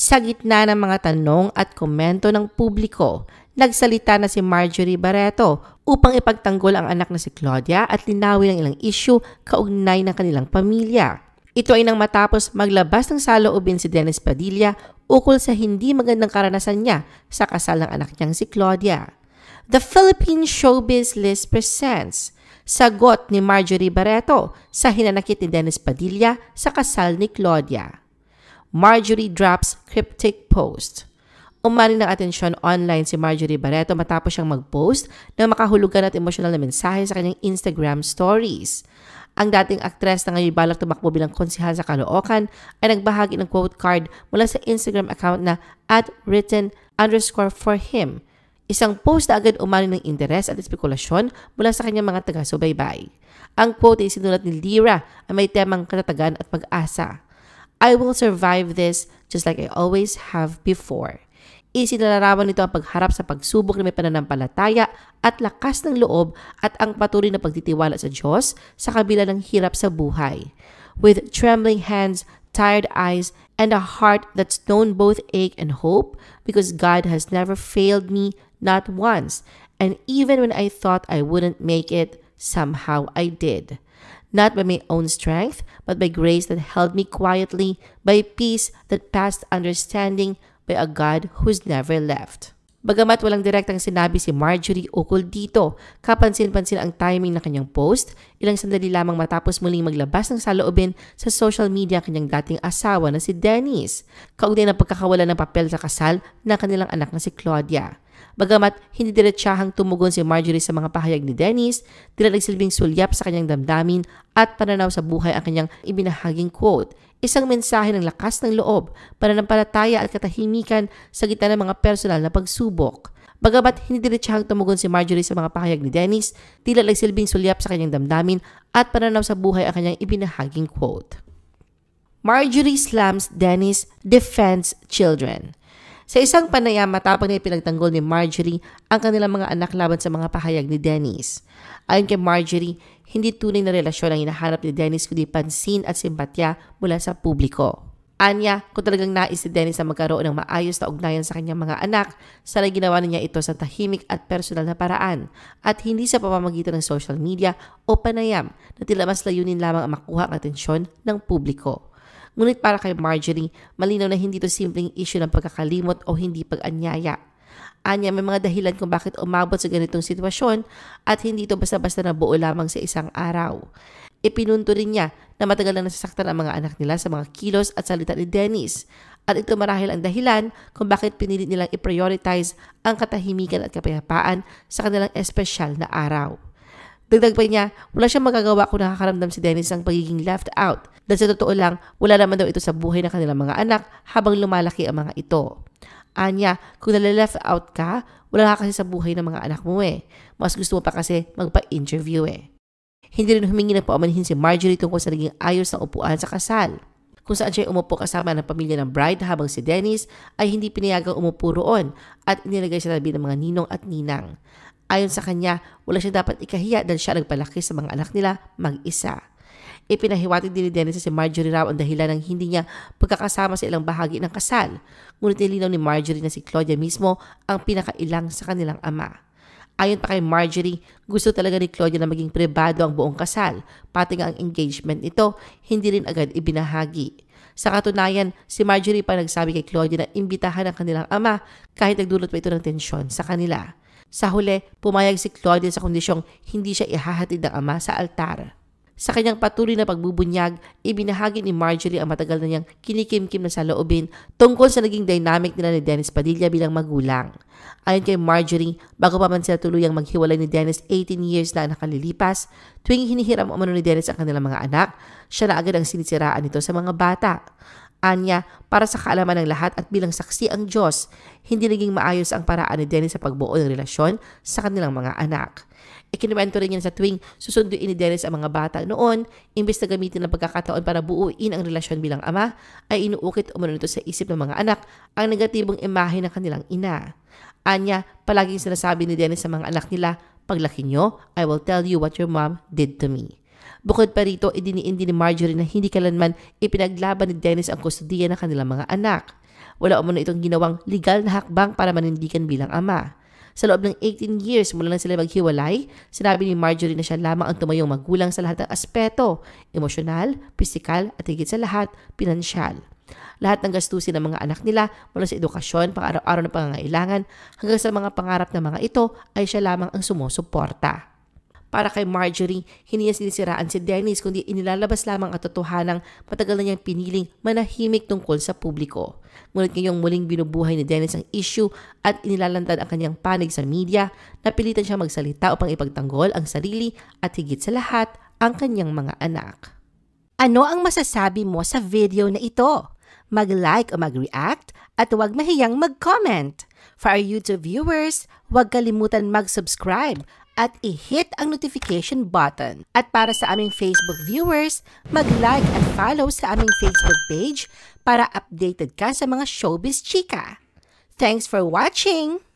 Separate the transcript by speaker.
Speaker 1: Sa gitna ng mga tanong at komento ng publiko, nagsalita na si Marjorie Barreto upang ipagtanggol ang anak na si Claudia at linawin ang ilang issue kaugnay ng kanilang pamilya. Ito ay nang matapos maglabas ng saloobin si Dennis Padilla ukol sa hindi magandang karanasan niya sa kasal ng anak niyang si Claudia. The Philippine Showbiz List presents sagot ni Marjorie Barreto sa hinanakit ni Dennis Padilla sa kasal ni Claudia. Marjorie drops cryptic post. Umani ng atensyon online si Marjorie Barreto matapos siyang mag-post ng makahulugan at emosyonal na mensahe sa kanyang Instagram stories. Ang dating aktres na ngayon balak tumakbo bilang konsehal sa Caloocan ay nagbahagi ng quote card mula sa Instagram account na @written_for_him. Isang post na agad umani ng interes at espekulasyon mula sa kanyang mga taga-subaybay. Ang quote ay sinulat ni Lyra ay may temang katatagan at pag-asa. I will survive this just like I always have before. Isinalarawan nito ang pagharap sa pagsubok na may pananampalataya at lakas ng loob at ang patuloy na pagtitiwala sa Diyos sa kabila ng hirap sa buhay. With trembling hands, tired eyes, and a heart that's known both ache and hope because God has never failed me, not once. And even when I thought I wouldn't make it, somehow I did. Not by my own strength, but by grace that held me quietly, by peace that passed understanding, by a God who's never left. Bagamat walang direktang sinabi si Marjorie ukol dito, kapansin-pansin ang timing ng kanyang post, ilang sandali lamang matapos muling maglabas ng saloobin sa social media ang kanyang dating asawa na si Dennis, kaugnay ng pagkakawala ng papel sa kasal ng kanilang anak na si Claudia. Bagamat hindi diretsahang tumugon si Marjorie sa mga pahayag ni Dennis, tila nagsilbing sulyap sa kanyang damdamin at pananaw sa buhay ang kanyang ibinahaging quote. Isang mensahe ng lakas ng loob, pananampalataya at katahimikan sa gitna ng mga personal na pagsubok. Bagamat hindi diretsahang tumugon si Marjorie sa mga pahayag ni Dennis, tila nagsilbing sulyap sa kanyang damdamin at pananaw sa buhay ang kanyang ibinahaging quote. Marjorie slams Dennis, defends children. Sa isang panayam matapang na ipinagtanggol ni Marjorie ang kanilang mga anak laban sa mga pahayag ni Dennis. Ayon kay Marjorie, hindi tunay na relasyon ang hinahanap ni Dennis kundi pansin at simpatya mula sa publiko. Anya, kung talagang nais ni Dennis na magkaroon ng maayos na ugnayan sa kanyang mga anak, sana ginawa niya ito sa tahimik at personal na paraan at hindi sa pamamagitan ng social media o panayam na tila mas layunin lamang ang makuha ang atensyon ng publiko. Ngunit para kay Marjorie, malinaw na hindi ito simpleng issue ng pagkakalimot o hindi pag-anyaya. Anya, may mga dahilan kung bakit umabot sa ganitong sitwasyon at hindi ito basta-basta nabuo lamang sa isang araw. Ipinunto rin niya na matagal na nasasaktan ang mga anak nila sa mga kilos at salita ni Dennis. At ito marahil ang dahilan kung bakit pinilit nilang i-prioritize ang katahimikan at kapayapaan sa kanilang espesyal na araw. Dagdag pa niya, wala siyang magagawa kung nakakaramdam si Dennis ng pagiging left out. Dahil sa totoo lang, wala naman daw ito sa buhay ng kanilang mga anak habang lumalaki ang mga ito. Anya, kung nalileft out ka, wala ka kasi sa buhay ng mga anak mo eh. Mas gusto mo pa kasi magpa-interview eh. Hindi rin humingi ng paumanhin si Marjorie tungkol sa naging ayos ng upuan sa kasal. Kung saan siya umupo kasama ng pamilya ng bride habang si Dennis ay hindi pinayagang umupo roon at inilagay sa tabi ng mga ninong at ninang. Ayon sa kanya, wala siya dapat ikahiya dahil siya nagpalaki sa mga anak nila mag-isa. Ipinahiwatig din ni Dennis si Marjorie raw ang dahilan ng hindi niya pagkakasama sa ilang bahagi ng kasal. Ngunit nilinaw ni Marjorie na si Claudia mismo ang pinakailang sa kanilang ama. Ayon pa kay Marjorie, gusto talaga ni Claudia na maging pribado ang buong kasal, pati nga ang engagement nito, hindi rin agad ibinahagi. Sa katunayan, si Marjorie pa nagsabi kay Claudia na imbitahan ang kanilang ama kahit nagdulot pa ito ng tensyon sa kanila. Sa huli, pumayag si Claudia sa kondisyong hindi siya ihahatid ng ama sa altar. Sa kanyang patuloy na pagbubunyag, ibinahagi ni Marjorie ang matagal na niyang kinikimkim na saloobin tungkol sa naging dynamic nila ni Dennis Padilla bilang magulang. Ayon kay Marjorie, bago pa man sila tuluyang maghiwalay ni Dennis 18 years na nakalilipas, tuwing hinihiram umano ni Dennis ang kanilang mga anak, siya na agad ang sinisiraan nito sa mga bata. Anya, para sa kaalaman ng lahat at bilang saksi ang Diyos, hindi naging maayos ang paraan ni Dennis sa pagbuo ng relasyon sa kanilang mga anak. Ikinuwento rin niya sa tuwing susunduin ni Dennis ang mga bata noon, imbes na gamitin ang pagkakataon para buuin ang relasyon bilang ama, ay inuukit umano nito sa isip ng mga anak ang negatibong imahe ng kanilang ina. Anya, palaging sinasabi ni Dennis sa mga anak nila, "Paglaki nyo, I will tell you what your mom did to me." Bukod pa rito, idiniin din ni Marjorie na hindi kailanman ipinaglaban ni Dennis ang kustudiya ng kanilang mga anak. Wala umano itong ginawang legal na hakbang para manindigan bilang ama. Sa loob ng 18 years mula lang sila maghiwalay, sinabi ni Marjorie na siya lamang ang tumayong magulang sa lahat ng aspeto, emosyonal, pisikal at higit sa lahat, pinansyal. Lahat ng gastusin ng mga anak nila mula sa edukasyon, pang-araw-araw na pangangailangan hanggang sa mga pangarap ng mga ito ay siya lamang ang sumusuporta. Para kay Marjorie, hindi niya sinisiraan si Dennis kundi inilalabas lamang ang totohanang matagal na niyang piniling manahimik tungkol sa publiko. Ngunit ngayong muling binubuhay ni Dennis ang issue at inilalantad ang kanyang panig sa media, napilitan siya magsalita upang ipagtanggol ang sarili at higit sa lahat ang kanyang mga anak.
Speaker 2: Ano ang masasabi mo sa video na ito? Mag-like o mag-react at huwag mahiyang mag-comment. For our YouTube viewers, huwag kalimutan mag-subscribe at i-hit ang notification button. At para sa aming Facebook viewers, mag-like at follow sa aming Facebook page para updated ka sa mga showbiz chika. Thanks for watching!